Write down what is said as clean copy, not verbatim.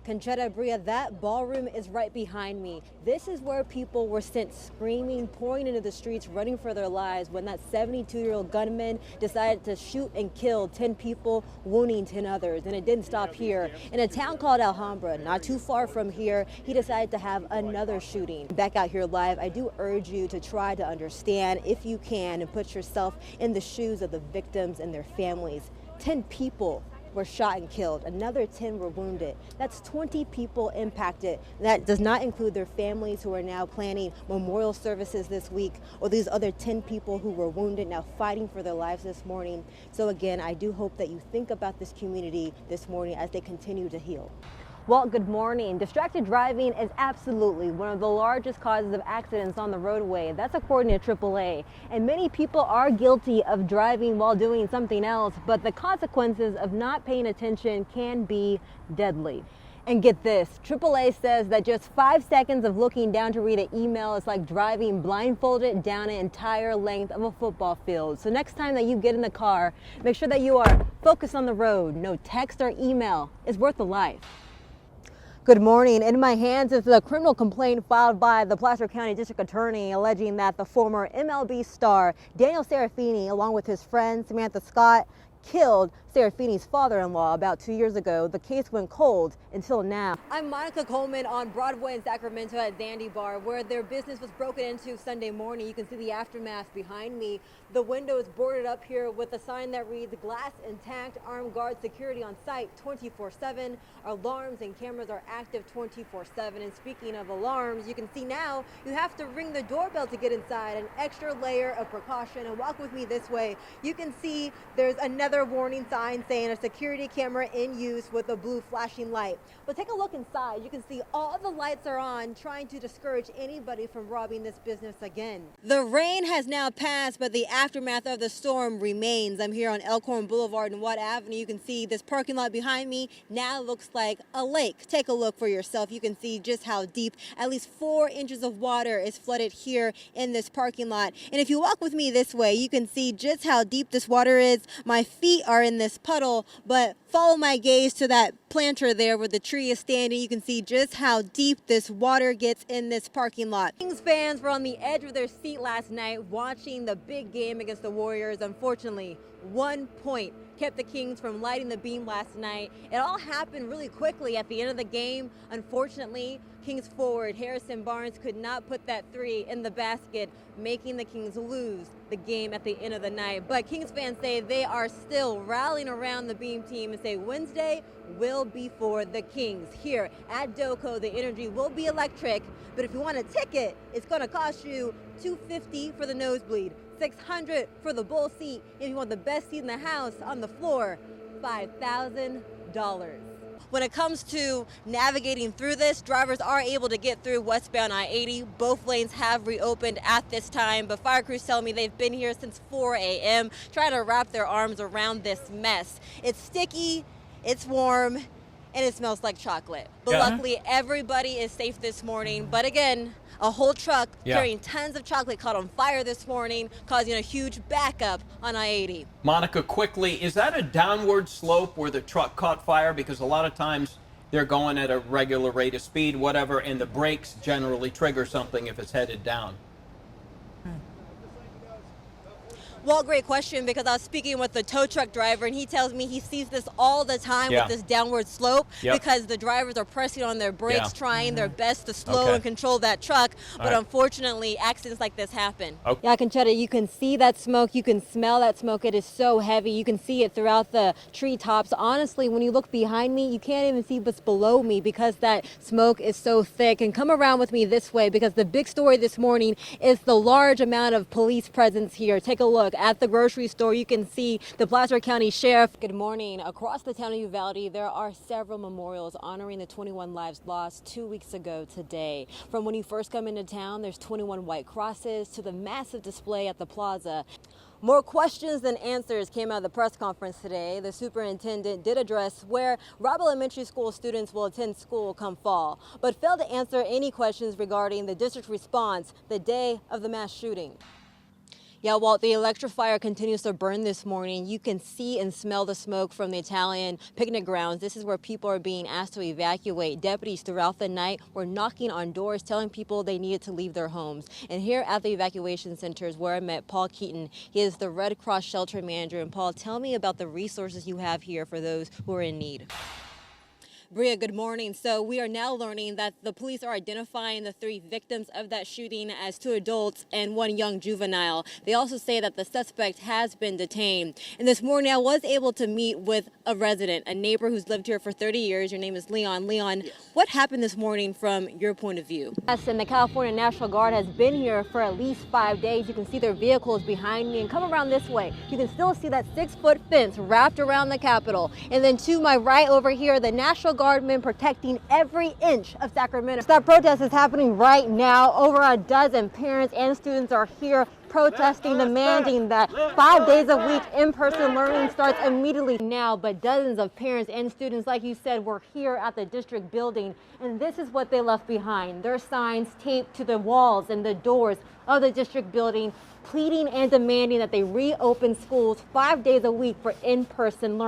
Conchetta, Bria, that ballroom is right behind me. This is where people were sent screaming, pouring into the streets, running for their lives when that 72-year-old gunman decided to shoot and kill 10 people, wounding 10 others. And it didn't stop here. In a town called Alhambra, not too far from here, he decided to have another shooting. Back out here live, I do urge you to try to understand, if you can, and put yourself in the shoes of the victims and their families. 10 people were shot and killed. Another 10 were wounded. That's 20 people impacted. That does not include their families who are now planning memorial services this week, or these other 10 people who were wounded now fighting for their lives this morning. So again, I do hope that you think about this community this morning as they continue to heal. Well, good morning. Distracted driving is absolutely one of the largest causes of accidents on the roadway. That's according to AAA. And many people are guilty of driving while doing something else, but the consequences of not paying attention can be deadly. And get this, AAA says that just 5 seconds of looking down to read an email is like driving blindfolded down an entire length of a football field. So next time that you get in the car, make sure that you are focused on the road. No text or email is worth a life. Good morning. In my hands is a criminal complaint filed by the Placer County District Attorney alleging that the former MLB star Daniel Serafini, along with his friend Samantha Scott, killed Serafini's father-in-law about 2 years ago. The case went cold until now. I'm Monica Coleman on Broadway in Sacramento at Dandy Bar, where their business was broken into Sunday morning. You can see the aftermath behind me. The window is boarded up here with a sign that reads "Glass intact, armed guard security on site 24/7. Alarms and cameras are active 24/7. And speaking of alarms, you can see now you have to ring the doorbell to get inside, an extra layer of precaution. And walk with me this way. You can see there's another warning sign saying a security camera in use with a blue flashing light. But take a look inside. You can see all the lights are on, trying to discourage anybody from robbing this business again. The rain has now passed, but the aftermath of the storm remains. I'm here on Elkhorn Boulevard and Watt Avenue. You can see this parking lot behind me now looks like a lake. Take a look for yourself. You can see just how deep. At least 4 inches of water is flooded here in this parking lot. And if you walk with me this way, you can see just how deep this water is. My feet are in this puddle, but follow my gaze to that planter there where the tree is standing. You can see just how deep this water gets in this parking lot. Kings fans were on the edge of their seat last night watching the big game against the Warriors. Unfortunately, 1 point kept the Kings from lighting the beam last night. It all happened really quickly at the end of the game. Unfortunately, Kings forward Harrison Barnes could not put that 3 in the basket, making the Kings lose the game at the end of the night. But Kings fans say they are still rallying around the Beam team and say Wednesday will be for the Kings. Here at Doco, the energy will be electric, but if you want a ticket, it's going to cost you $250 for the nosebleed, $600 for the bull seat. If you want the best seat in the house on the floor, $5,000. When it comes to navigating through this, drivers are able to get through westbound I-80. Both lanes have reopened at this time, but fire crews tell me they've been here since 4 a.m. trying to wrap their arms around this mess. It's sticky, it's warm, and it smells like chocolate. But luckily, everybody is safe this morning. But again, a whole truck carrying tons of chocolate caught on fire this morning, causing a huge backup on I-80. Monica, quickly, is that a downward slope where the truck caught fire? Because a lot of times they're going at a regular rate of speed, whatever, and the brakes generally trigger something if it's headed down. Well, great question, because I was speaking with the tow truck driver, and he tells me he sees this all the time with this downward slope because the drivers are pressing on their brakes, trying their best to slow and control that truck. But unfortunately, accidents like this happen. Yeah, Conchetta, you can see that smoke. You can smell that smoke. It is so heavy. You can see it throughout the treetops. Honestly, when you look behind me, you can't even see what's below me because that smoke is so thick. And come around with me this way, because the big story this morning is the large amount of police presence here. Take a look. At the grocery store, you can see the Placer County Sheriff. Good morning. Across the town of Uvalde, there are several memorials honoring the 21 lives lost 2 weeks ago today. From when you first come into town, there's 21 white crosses to the massive display at the plaza. More questions than answers came out of the press conference today. The superintendent did address where Robb Elementary School students will attend school come fall, but failed to answer any questions regarding the district's response the day of the mass shooting. Yeah, while the electrifier continues to burn this morning, you can see and smell the smoke from the Italian picnic grounds. This is where people are being asked to evacuate. Deputies throughout the night were knocking on doors, telling people they needed to leave their homes. And here at the evacuation center is where I met Paul Keaton. He is the Red Cross shelter manager. And Paul, tell me about the resources you have here for those who are in need. Bria, good morning. So we are now learning that the police are identifying the 3 victims of that shooting as 2 adults and 1 young juvenile. They also say that the suspect has been detained. And this morning I was able to meet with a resident, a neighbor who's lived here for 30 years. Your name is Leon. Leon, yes. What happened this morning from your point of view? Yes, and the California National Guard has been here for at least 5 days. You can see their vehicles behind me, and come around this way. You can still see that 6-foot fence wrapped around the Capitol. And then to my right over here, the National Guardmen protecting every inch of Sacramento. That protest is happening right now. Over a dozen parents and students are here protesting, demanding that 5 days a week in-person learning starts immediately now. But dozens of parents and students, like you said, were here at the district building, and this is what they left behind. Their signs taped to the walls and the doors of the district building, pleading and demanding that they reopen schools 5 days a week for in-person learning.